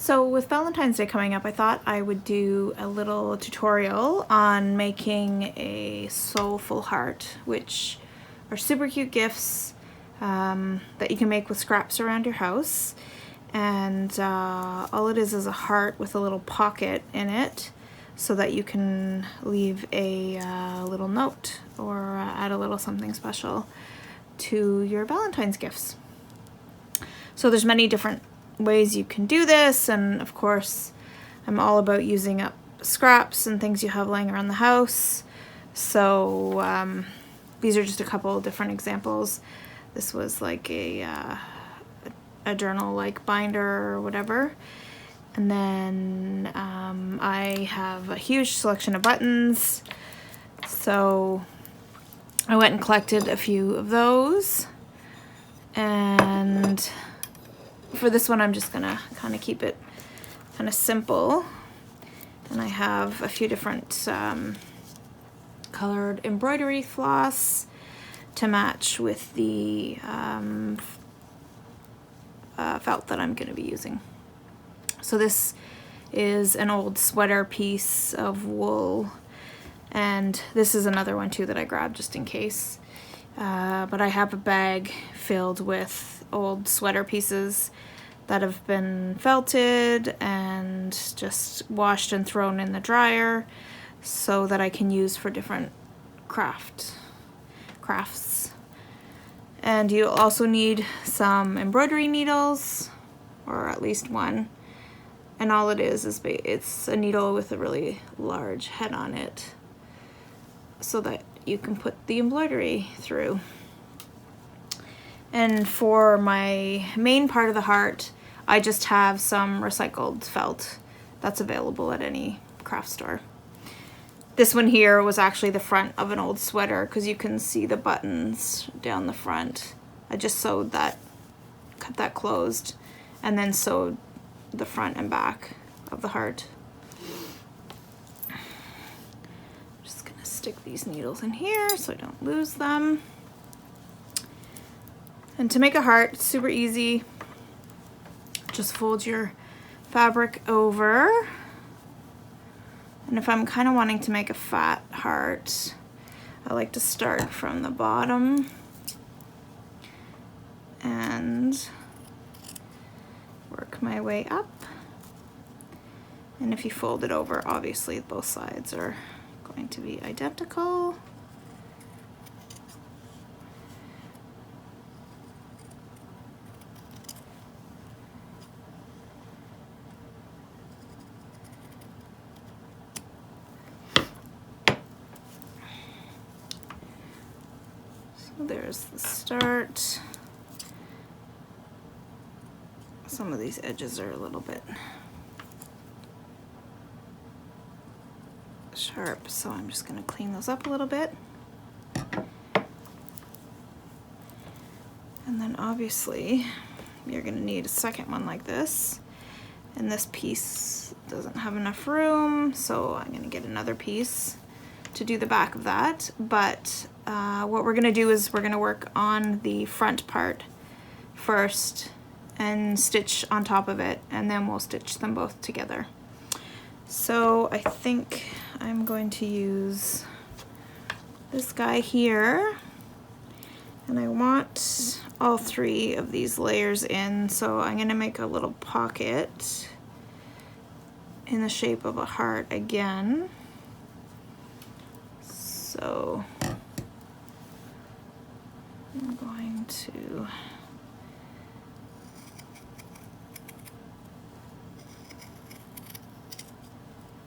So with Valentine's Day coming up, I thought I would do a little tutorial on making a soulful heart, which are super cute gifts that you can make with scraps around your house. And all it is a heart with a little pocket in it so that you can leave a little note or add a little something special to your Valentine's gifts. So there's many different ways you can do this, and of course I'm all about using up scraps and things you have laying around the house. So these are just a couple different examples. This was like a journal like binder or whatever, and then I have a huge selection of buttons, so I went and collected a few of those. And for this one, I'm just gonna kind of keep it kind of simple. And I have a few different colored embroidery floss to match with the felt that I'm gonna be using. So this is an old sweater piece of wool, and this is another one too that I grabbed just in case. But I have a bag filled with old sweater pieces that have been felted and just washed and thrown in the dryer so that I can use for different crafts. And you'll also need some embroidery needles, or at least one. And all it is it's a needle with a really large head on it so that you can put the embroidery through. And for my main part of the heart, I just have some recycled felt that's available at any craft store. This one here was actually the front of an old sweater because you can see the buttons down the front. I just sewed that, cut that closed, and then sewed the front and back of the heart. Just gonna stick these needles in here so I don't lose them. And to make a heart, it's super easy. Just fold your fabric over. And if I'm kind of wanting to make a fat heart, I like to start from the bottom and work my way up. And if you fold it over, obviously both sides are going to be identical. There's the start. Some of these edges are a little bit sharp, so I'm just going to clean those up a little bit. And then obviously you're going to need a second one like this. And this piece doesn't have enough room, so I'm going to get another piece to do the back of that. But what we're gonna do is we're gonna work on the front part first and stitch on top of it, and then we'll stitch them both together. So I think I'm going to use this guy here, and I want all three of these layers in, so I'm gonna make a little pocket in the shape of a heart again. So I'm going to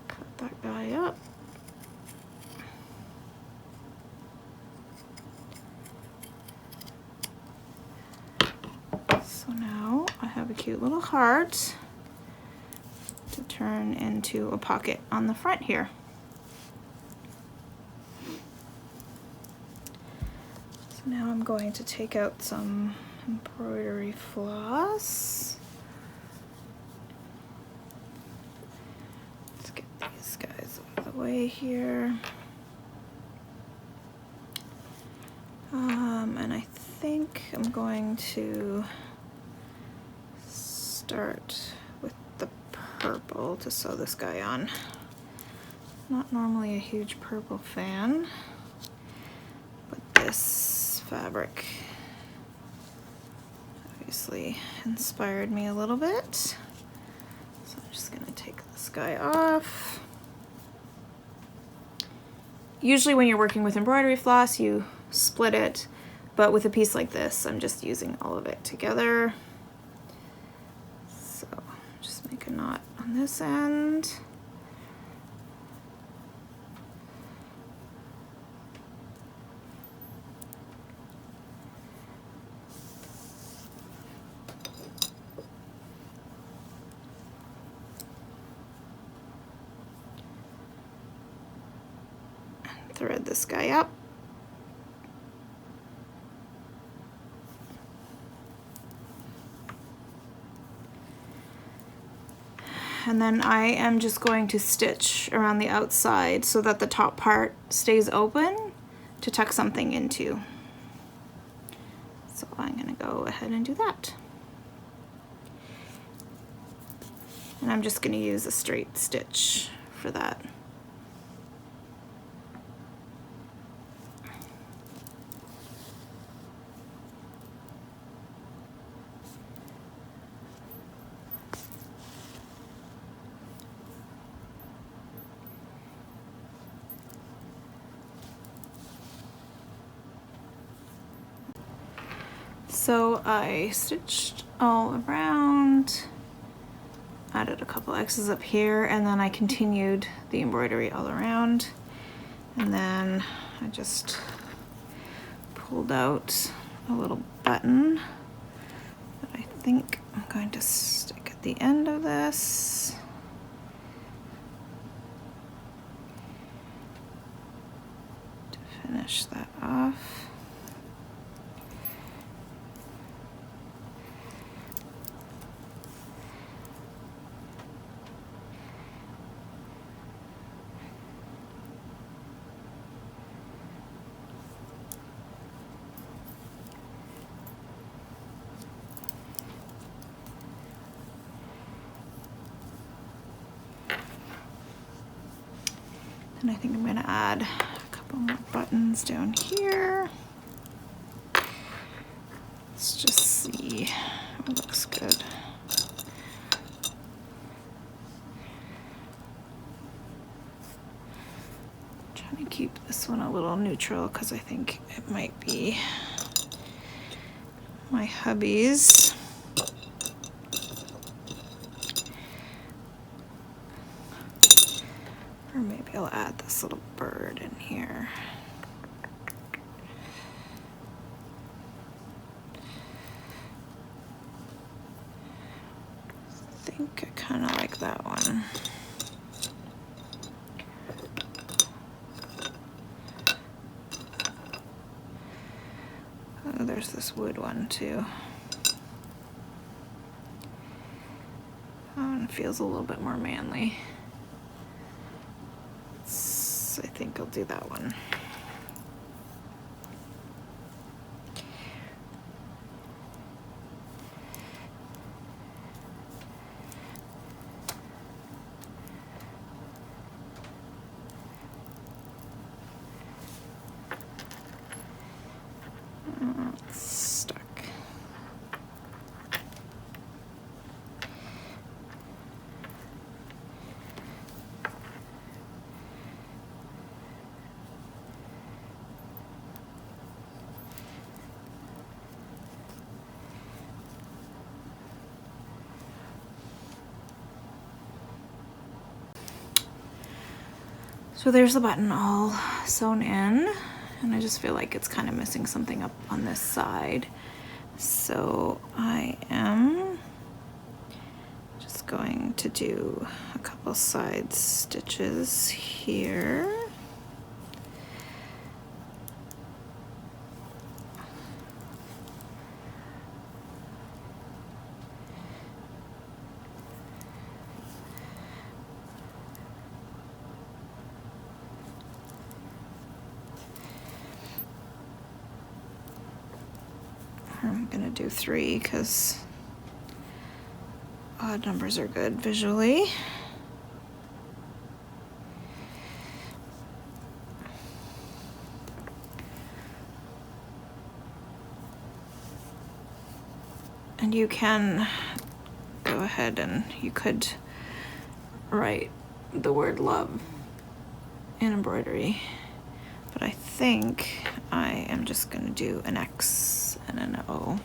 cut that guy up. So now I have a cute little heart to turn into a pocket on the front here. Now I'm going to take out some embroidery floss. Let's get these guys out of the way here. And I think I'm going to start with the purple to sew this guy on. Not normally a huge purple fan, but this fabric obviously inspired me a little bit. So I'm just gonna take this guy off. Usually when you're working with embroidery floss, you split it, but with a piece like this, I'm just using all of it together. So just make a knot on this end. Thread this guy up. And then I am just going to stitch around the outside so that the top part stays open to tuck something into. So I'm going to go ahead and do that. And I'm just going to use a straight stitch for that. So I stitched all around, added a couple X's up here, and then I continued the embroidery all around. And then I just pulled out a little button that I think I'm going to stick at the end of this. To finish that off. And I think I'm going to add a couple more buttons down here. Let's just see what looks good. I'm trying to keep this one a little neutral because I think it might be my hubby's. Or maybe I'll add this little bird in here. I think I kind of like that one. Oh, there's this wood one too. That one feels a little bit more manly. I think I'll do that one. It's stuck. So there's the button all sewn in, and I just feel like it's kind of missing something up on this side. So I am just going to do a couple side stitches here. I'm gonna do 3 because odd numbers are good visually. And you can go ahead and you could write the word love in embroidery, but I think I am just going to do an X and an O.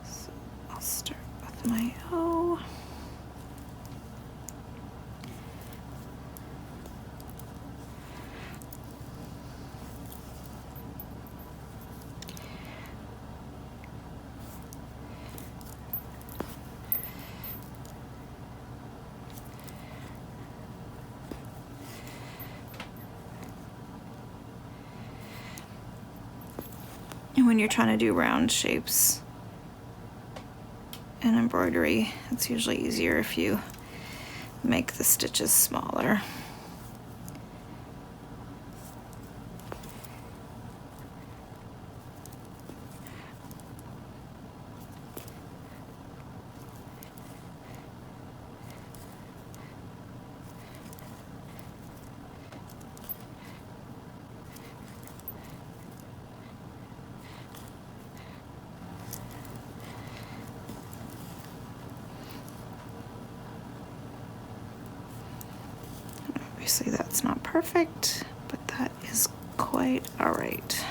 So I'll start with my O. And when you're trying to do round shapes in embroidery, it's usually easier if you make the stitches smaller. Obviously that's not perfect, but that is quite all right.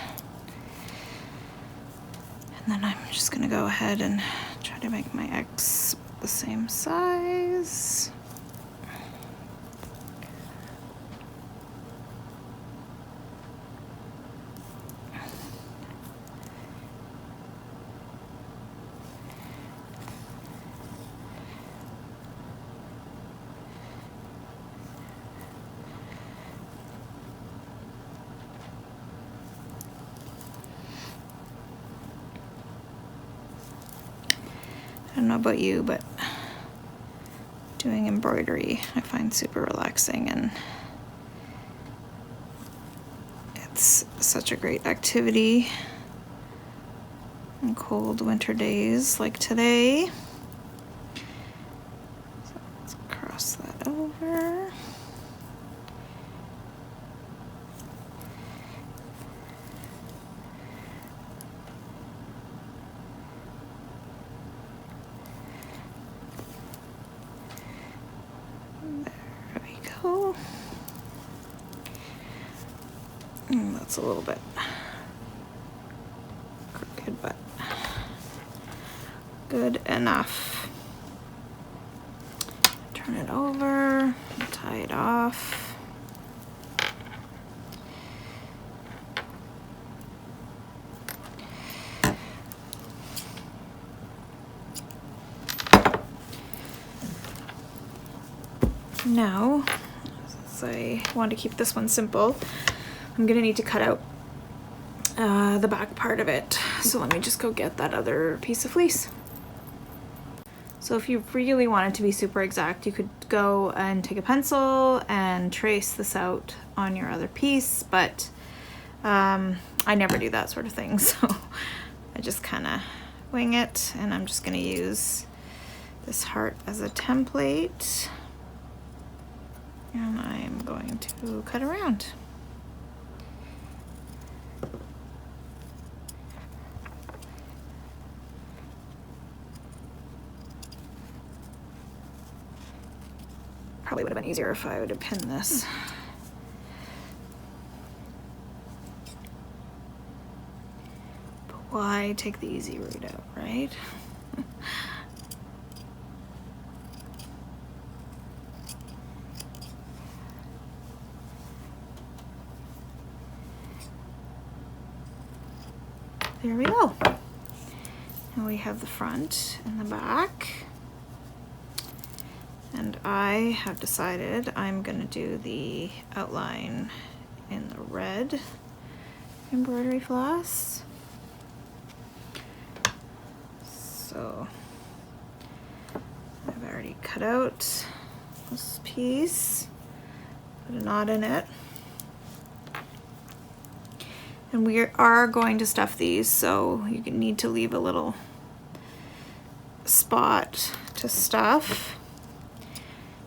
And then I'm just gonna go ahead and try to make my X the same size. I don't know about you, but doing embroidery I find super relaxing, and it's such a great activity on cold winter days like today. So let's cross that over. That's a little bit crooked, but good enough. Turn it over, tie it off. Now, since I want to keep this one simple, I'm gonna need to cut out the back part of it. So let me just go get that other piece of fleece. So if you really wanted to be super exact, you could go and take a pencil and trace this out on your other piece, but I never do that sort of thing. So I just kind of wing it, and I'm just gonna use this heart as a template. And I'm going to cut around. Probably would have been easier if I would have pinned this. But why take the easy route out, right? There we go. Now we have the front and the back. And I have decided I'm gonna do the outline in the red embroidery floss. So I've already cut out this piece, put a knot in it. And we are going to stuff these, so you need to leave a little spot to stuff.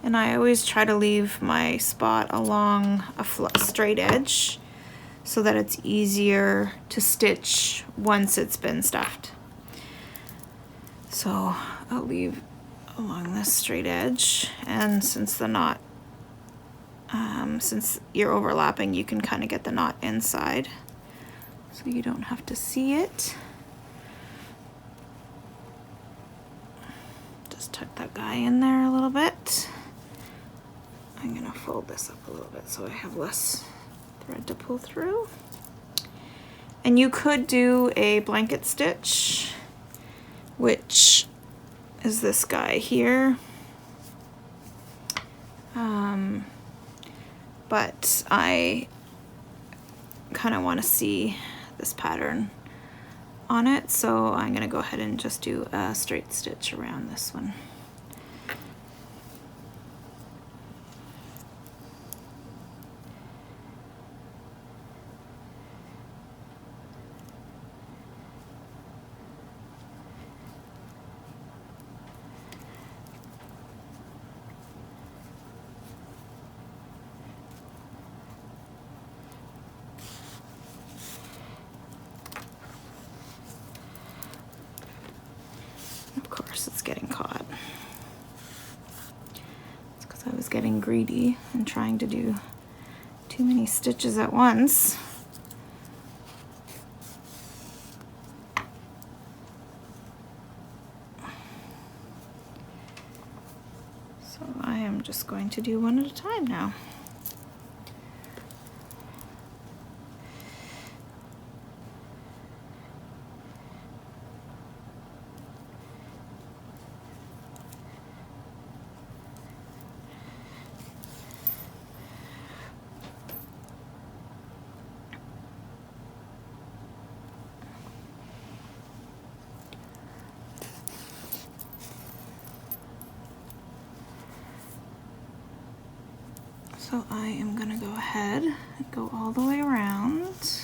And I always try to leave my spot along a straight edge so that it's easier to stitch once it's been stuffed. So I'll leave along this straight edge, and since the knot, since you're overlapping, you can kind of get the knot inside, so you don't have to see it. Just tuck that guy in there a little bit. I'm gonna fold this up a little bit so I have less thread to pull through. And you could do a blanket stitch, which is this guy here. But I kind of want to see this pattern on it, so I'm going to go ahead and just do a straight stitch around this one. Of course it's getting caught. It's because I was getting greedy and trying to do too many stitches at once. So I am just going to do one at a time now. So I am going to go ahead and go all the way around,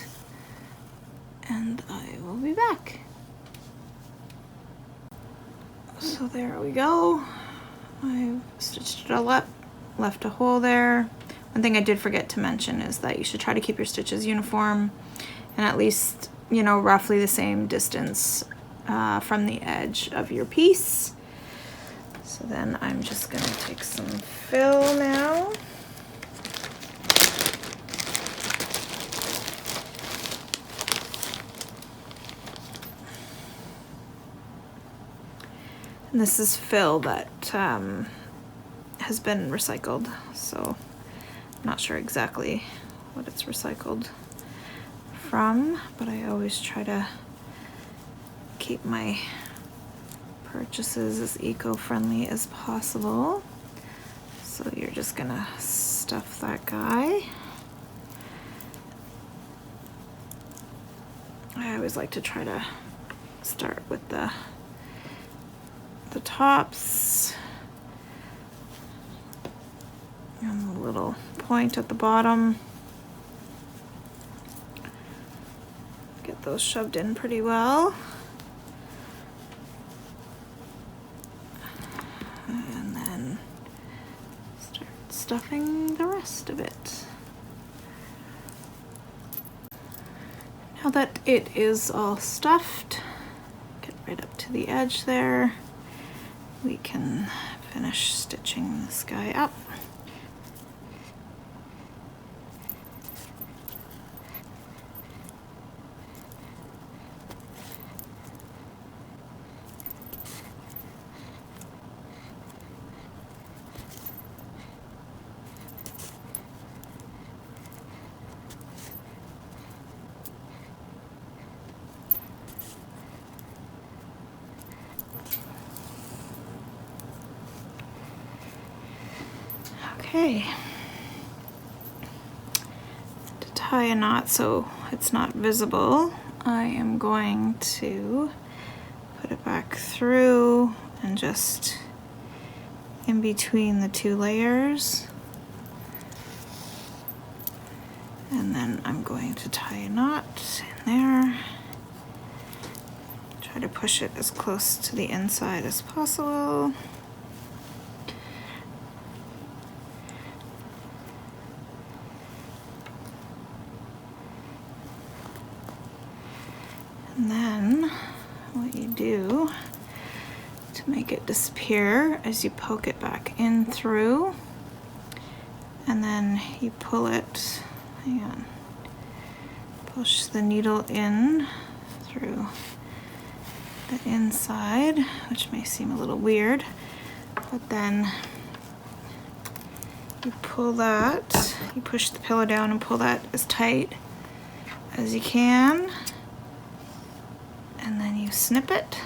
and I will be back. So there we go. I've stitched it all up, left a hole there. One thing I did forget to mention is that you should try to keep your stitches uniform and at least, you know, roughly the same distance from the edge of your piece. So then I'm just going to take some fill now. And this is fill that has been recycled, so I'm not sure exactly what it's recycled from, but I always try to keep my purchases as eco-friendly as possible. So you're just gonna stuff that guy. I always like to try to start with the tops and the little point at the bottom. Get those shoved in pretty well. And then start stuffing the rest of it. Now that it is all stuffed, get right up to the edge there. We can finish stitching this guy up. Okay, to tie a knot so it's not visible, I am going to put it back through and just in between the two layers, and then I'm going to tie a knot in there. Try to push it as close to the inside as possible. And then what you do to make it disappear is you poke it back in through, and then you pull it, hang on, push the needle in through the inside, which may seem a little weird, but then you pull that, you push the pillow down and pull that as tight as you can, and then you snip it,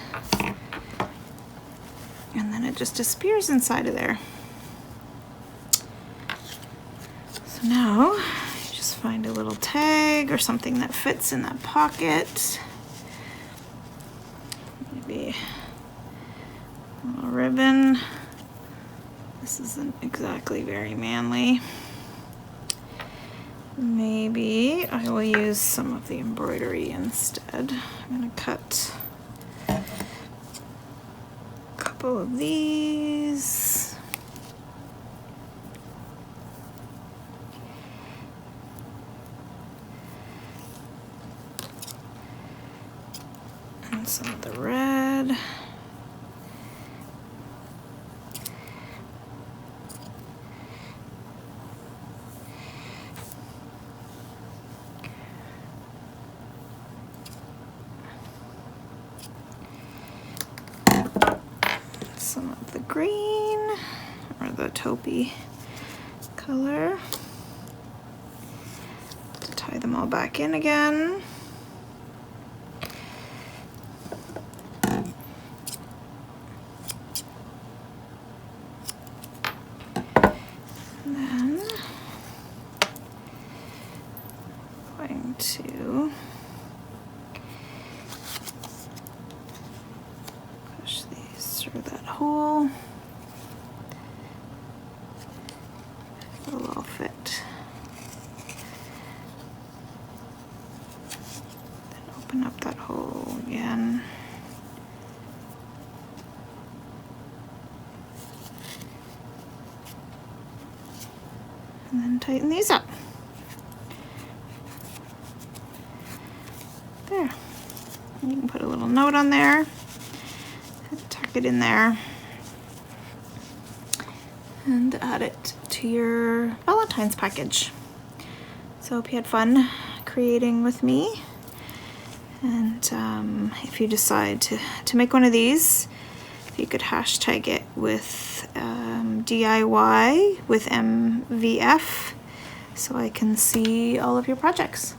and then it just disappears inside of there. So now you just find a little tag or something that fits in that pocket, maybe a little ribbon. This isn't exactly very manly. Maybe I will use some of the embroidery instead. I'm going to cut a couple of these. And some of the red. Some of the green or the taupey color to tie them all back in again. And then I'm going to push these through that hole. It'll all fit. Then open up that hole again. And then tighten these up. There. And you can put a little note on there. Tuck it in there. And add it to your Valentine's package. So I hope you had fun creating with me. And if you decide to make one of these, you could hashtag it with DIY with MVF so I can see all of your projects.